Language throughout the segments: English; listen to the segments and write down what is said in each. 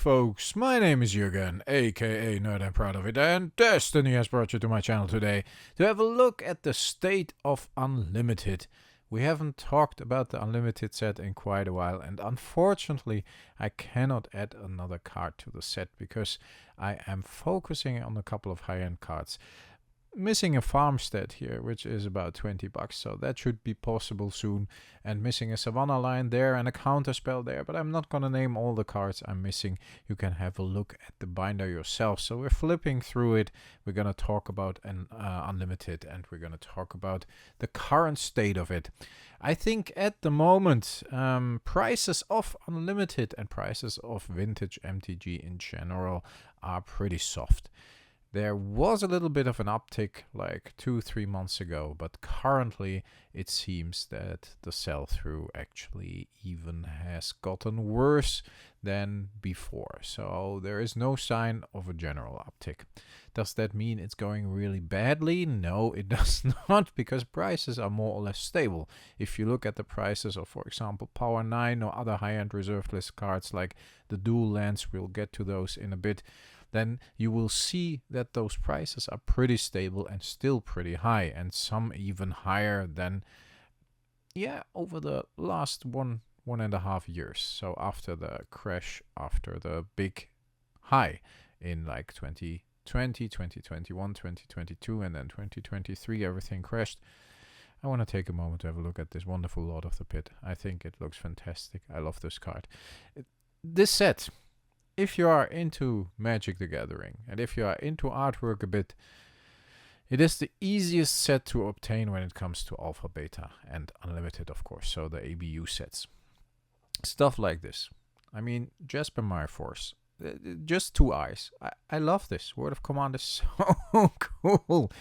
folks, my name is Jürgen, aka Nerd and Proud of It, and Destiny has brought you to my channel today to have a look at the state of Unlimited. We haven't talked about the Unlimited set in quite a while, and unfortunately I cannot add another card to the set because I am focusing on a couple of high-end cards. Missing a farmstead here, which is about 20 bucks, so that should be possible soon, and missing a Savannah line there and a counterspell there, but I'm not gonna name all the cards I'm missing. You can have a look at the binder yourself. So we're flipping through it. We're gonna talk about an Unlimited, and we're gonna talk about the current state of it. I think at the moment, prices of Unlimited and prices of vintage MTG in general are pretty soft. There was a little bit of an uptick like 2-3 months ago, but currently it seems that the sell-through actually even has gotten worse than before. So there is no sign of a general uptick. Does that mean it's going really badly? No, it does not, because prices are more or less stable. If you look at the prices of, for example, Power 9 or other high-end reserved list cards like the dual lands, we'll get to those in a bit, then you will see that those prices are pretty stable and still pretty high, and some even higher than, over the last one and a half years. So after the crash, after the big high in like 2020, 2021, 2022, and then 2023, everything crashed. I want to take a moment to have a look at this wonderful Lord of the Pit. I think it looks fantastic. I love this card. This set, if you are into Magic the Gathering and if you are into artwork a bit, it is the easiest set to obtain when it comes to Alpha, Beta, and Unlimited, of course, so the ABU sets. Stuff like this. I mean, Jasper Myforce, just 2 eyes. I love this. Word of Command is so cool.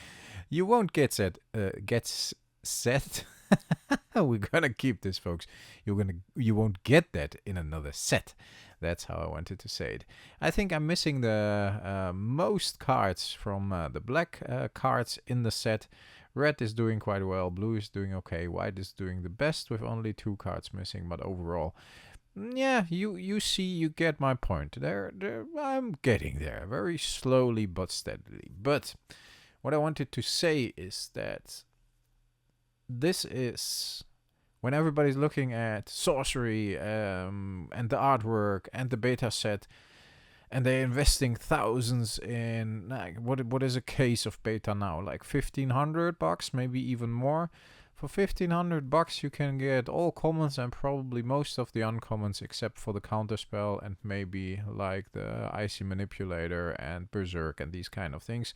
You won't get set. We're gonna keep this, folks. You won't get that in another set. That's how I wanted to say it. I think I'm missing the most cards from the black cards in the set. Red is doing quite well. Blue is doing okay. White is doing the best with only 2 cards missing. But overall, you see, you get my point. I'm getting there very slowly but steadily. But what I wanted to say is that this is when everybody's looking at sorcery and the artwork and the beta set, and they're investing thousands in like what is a case of beta now, like $1,500, maybe even more. For $1,500 you can get all commons and probably most of the uncommons except for the counterspell and maybe like the Icy Manipulator and Berserk and these kind of things.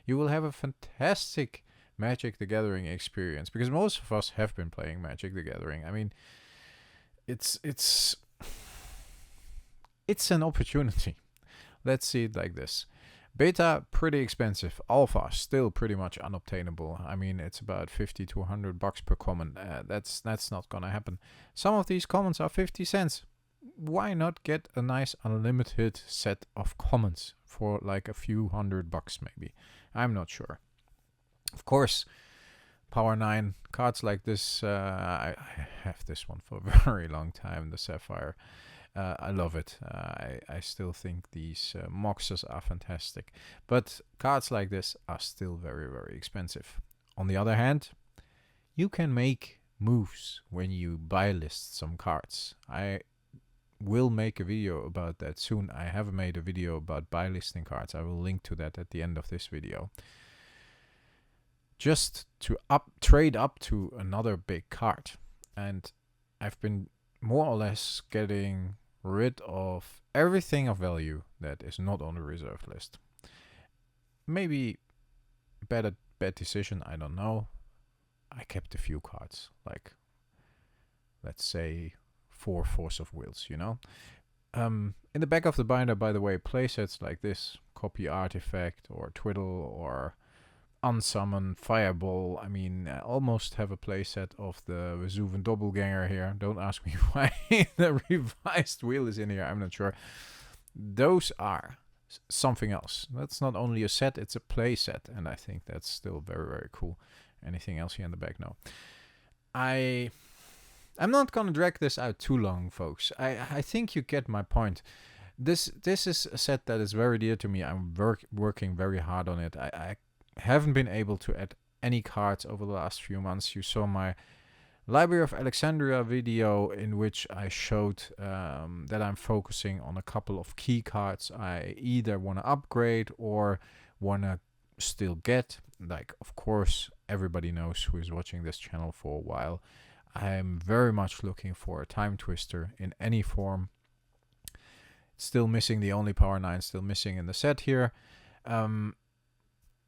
You will have a fantastic Magic the Gathering experience, because most of us have been playing Magic the Gathering. I mean, it's an opportunity. Let's see it like this. Beta, pretty expensive. Alpha, still pretty much unobtainable. I mean, it's about $50 to $100 per common. That's not gonna happen. Some of these commons are 50 cents. Why not get a nice unlimited set of commons for like a few $100 maybe? I'm not sure. Of course, Power 9 cards like this, I have this one for a very long time, the Sapphire. I love it. I still think these Moxes are fantastic. But cards like this are still very, very expensive. On the other hand, you can make moves when you buy list some cards. I will make a video about that soon. I have made a video about buy listing cards. I will link to that at the end of this video. Just to trade up to another big card. And I've been more or less getting rid of everything of value that is not on the reserved list. Maybe bad decision, I don't know. I kept a few cards, like let's say 4 Force of Wills, you know. In the back of the binder, by the way, playsets like this, Copy Artifact or Twiddle or Unsummon, Fireball. I mean, I almost have a playset of the Vesuvian Doppelganger here. Don't ask me why the revised wheel is in here. I'm not sure. Those are something else. That's not only a set, it's a playset. And I think that's still very, very cool. Anything else here in the back? No. I'm not going to drag this out too long, folks. I think you get my point. This is a set that is very dear to me. I'm working very hard on it. I haven't been able to add any cards over the last few months. You saw my Library of Alexandria video in which I showed that I'm focusing on a couple of key cards I either want to upgrade or want to still get. Like, of course, everybody knows who is watching this channel for a while. I'm very much looking for a Time Twister in any form. Still missing the only Power 9, still missing in the set here.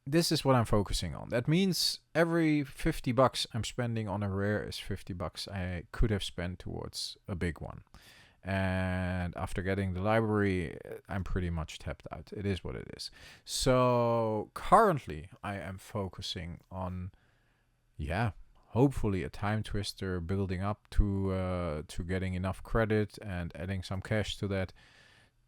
This is what I'm focusing on. That means every $50 I'm spending on a rare is $50 I could have spent towards a big one. And after getting the library, I'm pretty much tapped out. It is what it is. So currently I am focusing on, hopefully a Time Twister, building up to getting enough credit and adding some cash to that.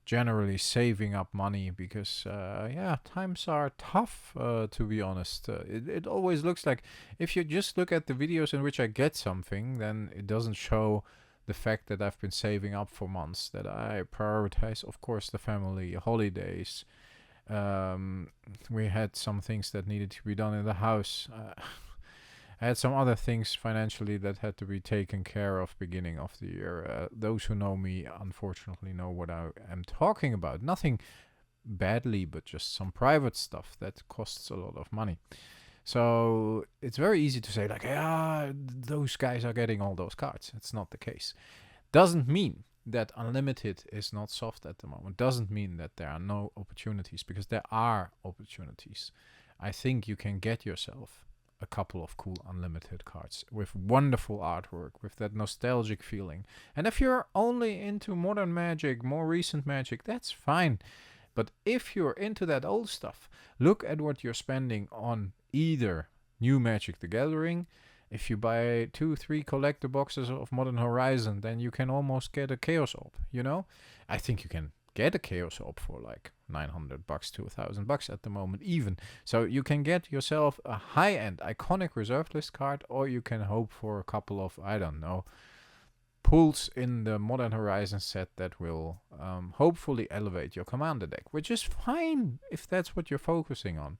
Generally saving up money because times are tough, to be honest. It always looks like if you just look at the videos in which I get something, then it doesn't show the fact that I've been saving up for months, that I prioritize, of course, the family, holidays. We had some things that needed to be done in the house. I had some other things financially that had to be taken care of beginning of the year. Those who know me, unfortunately, know what I am talking about. Nothing badly, but just some private stuff that costs a lot of money. So it's very easy to say, like, those guys are getting all those cards. It's not the case. Doesn't mean that Unlimited is not soft at the moment. Doesn't mean that there are no opportunities, because there are opportunities. I think you can get yourself a couple of cool Unlimited cards with wonderful artwork, with that nostalgic feeling. And if you're only into modern Magic, more recent Magic, that's fine. But if you're into that old stuff, look at what you're spending on either new Magic the Gathering. If you buy 2-3 collector boxes of Modern Horizon, then you can almost get a Chaos Orb, you know? I think you can get a Chaos Orb for like $900 to $1,000 at the moment even. So you can get yourself a high-end iconic reserved list card, or you can hope for a couple of, I don't know, pulls in the Modern Horizon set that will hopefully elevate your commander deck, which is fine if that's what you're focusing on.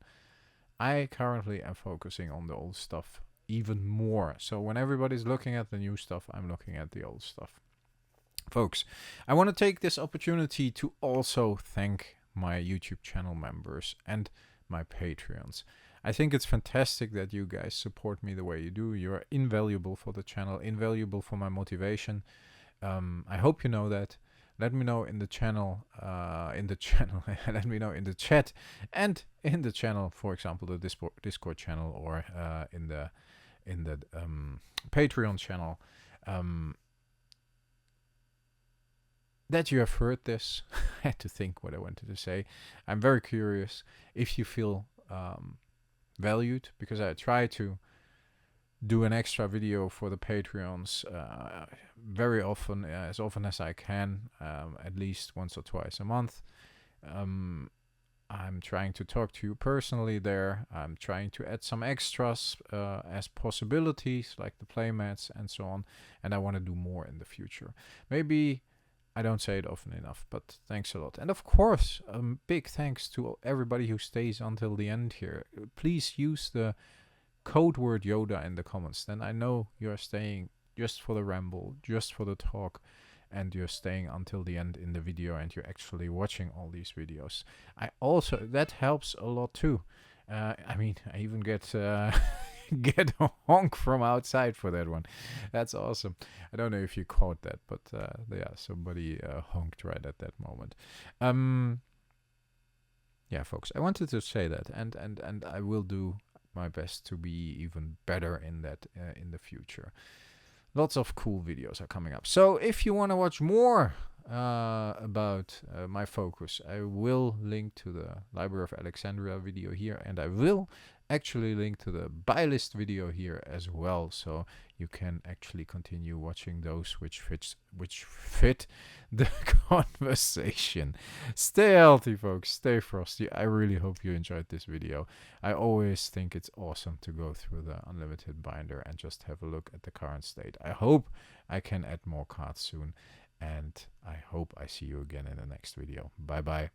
I currently am focusing on the old stuff even more. So when everybody's looking at the new stuff, I'm looking at the old stuff. Folks, I want to take this opportunity to also thank my YouTube channel members and my Patreons. I think it's fantastic that you guys support me the way you do. You're invaluable for the channel, invaluable for my motivation. I hope you know that. Let me know in the channel, let me know in the chat and in the channel, for example, the Discord channel, or in the Patreon channel. That you have heard this. I had to think what I wanted to say. I'm very curious if you feel valued, because I try to do an extra video for the Patreons very often, as often as I can, at least once or twice a month. I'm trying to talk to you personally there. I'm trying to add some extras as possibilities, like the playmats and so on, and I want to do more in the future. Maybe I don't say it often enough, but thanks a lot. And of course, big thanks to everybody who stays until the end here. Please use the code word Yoda in the comments. Then I know you're staying just for the ramble, just for the talk, and you're staying until the end in the video, and you're actually watching all these videos. That helps a lot too. I mean, I even get get a honk from outside for that one. That's awesome. I don't know if you caught that, but somebody honked right at that moment. Yeah, folks, I wanted to say that, and I will do my best to be even better in that in the future. Lots of cool videos are coming up. So if you want to watch more about my focus, I will link to the Library of Alexandria video here, and I will actually link to the buy list video here as well, so you can actually continue watching those which fit the conversation. Stay healthy, folks. Stay frosty. I really hope you enjoyed this video. I always think it's awesome to go through the Unlimited binder and just have a look at the current state. I hope I can add more cards soon. and I hope I see you again in the next video. Bye bye.